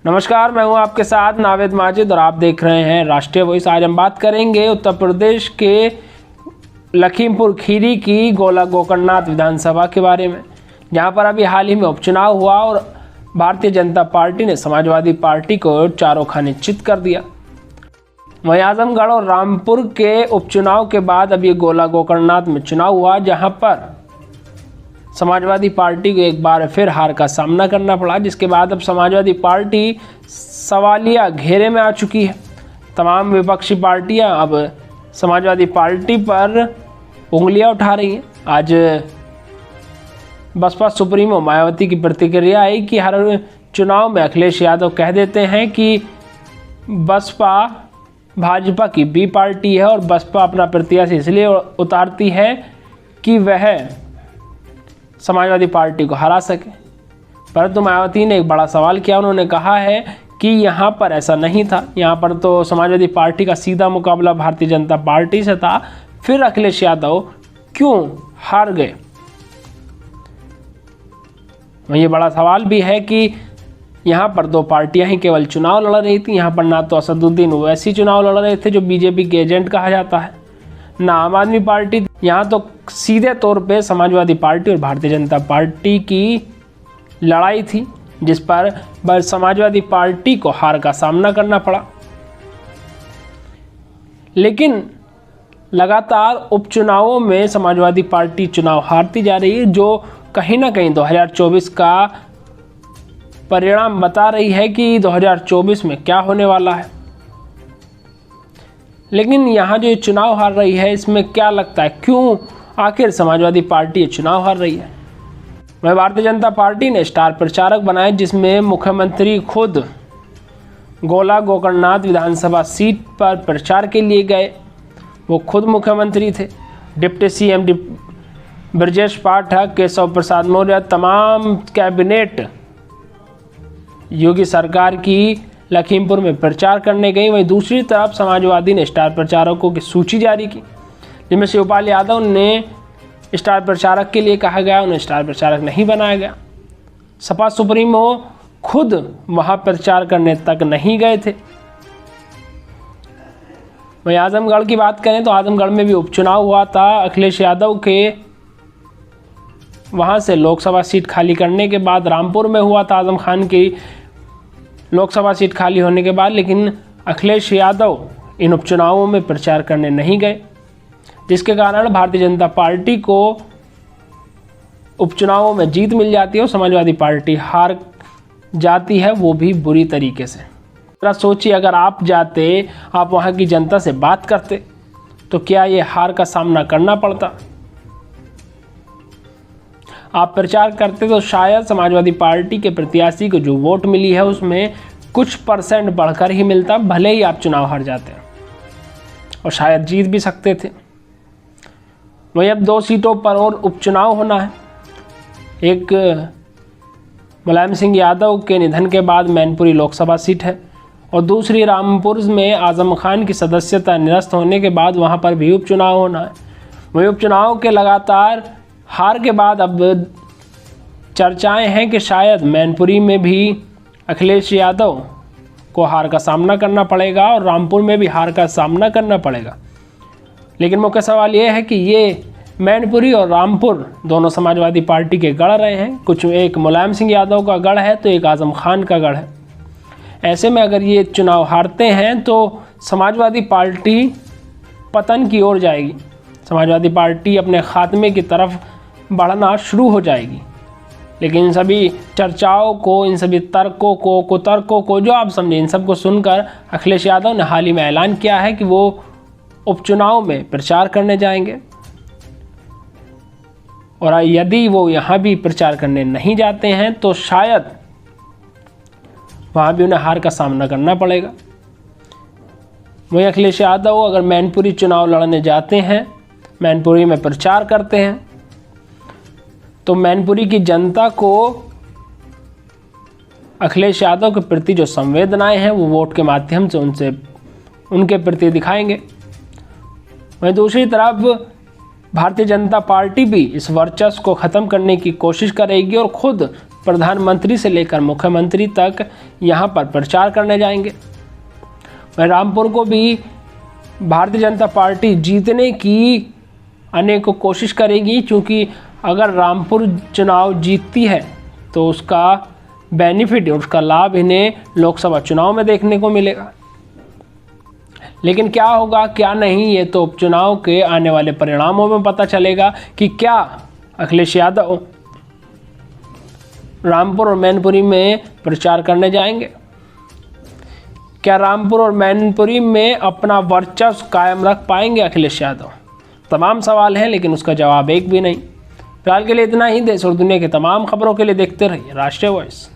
नमस्कार, मैं हूं आपके साथ नावेद माजिद और आप देख रहे हैं राष्ट्रीय वॉइस। आज हम बात करेंगे उत्तर प्रदेश के लखीमपुर खीरी की गोला गोकर्णनाथ विधानसभा के बारे में, जहां पर अभी हाल ही में उपचुनाव हुआ और भारतीय जनता पार्टी ने समाजवादी पार्टी को चारों खाने चित कर दिया। वहीं आजमगढ़ और रामपुर के उपचुनाव के बाद अब ये गोला गोकर्णनाथ में चुनाव हुआ, जहां पर समाजवादी पार्टी को एक बार फिर हार का सामना करना पड़ा, जिसके बाद अब समाजवादी पार्टी सवालिया घेरे में आ चुकी है। तमाम विपक्षी पार्टियां अब समाजवादी पार्टी पर उंगलियां उठा रही हैं। आज बसपा सुप्रीमो मायावती की प्रतिक्रिया आई कि हर चुनाव में अखिलेश यादव कह देते हैं कि बसपा भाजपा की बी पार्टी है और बसपा अपना प्रत्याशी इसलिए उतारती है कि वह समाजवादी पार्टी को हरा सके। परंतु मायावती ने एक बड़ा सवाल किया। उन्होंने कहा है कि यहाँ पर ऐसा नहीं था, यहाँ पर तो समाजवादी पार्टी का सीधा मुकाबला भारतीय जनता पार्टी से था, फिर अखिलेश यादव क्यों हार गए। ये बड़ा सवाल भी है कि यहाँ पर दो पार्टियां ही केवल चुनाव लड़ रही थी। यहाँ पर ना तो असदुद्दीन ओवैसी चुनाव लड़ रहे थे, जो बीजेपी के एजेंट कहा जाता है, ना आम आदमी पार्टी। यहाँ तो सीधे तौर पे समाजवादी पार्टी और भारतीय जनता पार्टी की लड़ाई थी, जिस पर समाजवादी पार्टी को हार का सामना करना पड़ा। लेकिन लगातार उपचुनावों में समाजवादी पार्टी चुनाव हारती जा रही है, जो कहीं ना कहीं 2024 का परिणाम बता रही है कि 2024 में क्या होने वाला है। लेकिन यहाँ जो चुनाव हार रही है, इसमें क्या लगता है, क्यों आखिर समाजवादी पार्टी चुनाव हार रही है। वह भारतीय जनता पार्टी ने स्टार प्रचारक बनाए, जिसमें मुख्यमंत्री खुद गोला गोकर्णनाथ विधानसभा सीट पर प्रचार के लिए गए। वो खुद मुख्यमंत्री थे। डिप्टी सीएम ब्रजेश पाठक, केशव प्रसाद मौर्य, तमाम कैबिनेट योगी सरकार की लखीमपुर में प्रचार करने गई। वहीं दूसरी तरफ समाजवादी ने स्टार प्रचारकों की सूची जारी की, जिनमें शिवपाल यादव ने स्टार प्रचारक के लिए कहा गया, उन्हें स्टार प्रचारक नहीं बनाया गया। सपा सुप्रीमो खुद वहां प्रचार करने तक नहीं गए थे। वहीं आजमगढ़ की बात करें तो आजमगढ़ में भी उपचुनाव हुआ था। अखिलेश यादव के वहां से लोकसभा सीट खाली करने के बाद रामपुर में हुआ था आजम खान की लोकसभा सीट खाली होने के बाद, लेकिन अखिलेश यादव इन उपचुनावों में प्रचार करने नहीं गए, जिसके कारण भारतीय जनता पार्टी को उपचुनावों में जीत मिल जाती है और समाजवादी पार्टी हार जाती है, वो भी बुरी तरीके से। जरा सोचिए, अगर आप जाते, आप वहाँ की जनता से बात करते, तो क्या ये हार का सामना करना पड़ता। आप प्रचार करते तो शायद समाजवादी पार्टी के प्रत्याशी को जो वोट मिली है उसमें कुछ परसेंट बढ़कर ही मिलता, भले ही आप चुनाव हार जाते और शायद जीत भी सकते थे। वहीं अब 2 सीटों पर और उपचुनाव होना है। एक मुलायम सिंह यादव के निधन के बाद मैनपुरी लोकसभा सीट है और दूसरी रामपुर में आजम खान की सदस्यता निरस्त होने के बाद वहां पर भी उपचुनाव होना है। वहीं उपचुनाव के लगातार हार के बाद अब चर्चाएं हैं कि शायद मैनपुरी में भी अखिलेश यादव को हार का सामना करना पड़ेगा और रामपुर में भी हार का सामना करना पड़ेगा। लेकिन मुख्य सवाल ये है कि ये मैनपुरी और रामपुर दोनों समाजवादी पार्टी के गढ़ रहे हैं। कुछ एक मुलायम सिंह यादव का गढ़ है तो एक आजम खान का गढ़ है। ऐसे में अगर ये चुनाव हारते हैं तो समाजवादी पार्टी पतन की ओर जाएगी, समाजवादी पार्टी अपने खात्मे की तरफ बढ़ना शुरू हो जाएगी। लेकिन इन सभी चर्चाओं को, इन सभी तर्कों को, कुतर्कों को, जो आप समझे, इन सब को सुनकर अखिलेश यादव ने हाल ही में ऐलान किया है कि वो उपचुनाव में प्रचार करने जाएंगे और यदि वो यहाँ भी प्रचार करने नहीं जाते हैं तो शायद वहाँ भी उन्हें हार का सामना करना पड़ेगा। वहीं अखिलेश यादव अगर मैनपुरी चुनाव लड़ने जाते हैं, मैनपुरी में प्रचार करते हैं, तो मैनपुरी की जनता को अखिलेश यादव के प्रति जो संवेदनाएं हैं वो वोट के माध्यम से उनके प्रति दिखाएंगे। वहीं दूसरी तरफ भारतीय जनता पार्टी भी इस वर्चस्व को ख़त्म करने की कोशिश करेगी और खुद प्रधानमंत्री से लेकर मुख्यमंत्री तक यहाँ पर प्रचार करने जाएंगे। वह रामपुर को भी भारतीय जनता पार्टी जीतने की अनेकों कोशिश करेगी, क्योंकि अगर रामपुर चुनाव जीतती है तो उसका बेनिफिट, उसका लाभ इन्हें लोकसभा चुनाव में देखने को मिलेगा। लेकिन क्या होगा क्या नहीं, ये तो उपचुनाव के आने वाले परिणामों में पता चलेगा कि क्या अखिलेश यादव रामपुर और मैनपुरी में प्रचार करने जाएंगे। क्या रामपुर और मैनपुरी में अपना वर्चस्व कायम रख पाएंगे अखिलेश यादव? तमाम सवाल हैं, लेकिन उसका जवाब एक भी नहीं। फिलहाल के लिए इतना ही। देश और दुनिया की तमाम खबरों के लिए देखते रहिए राष्ट्रीय वॉइस।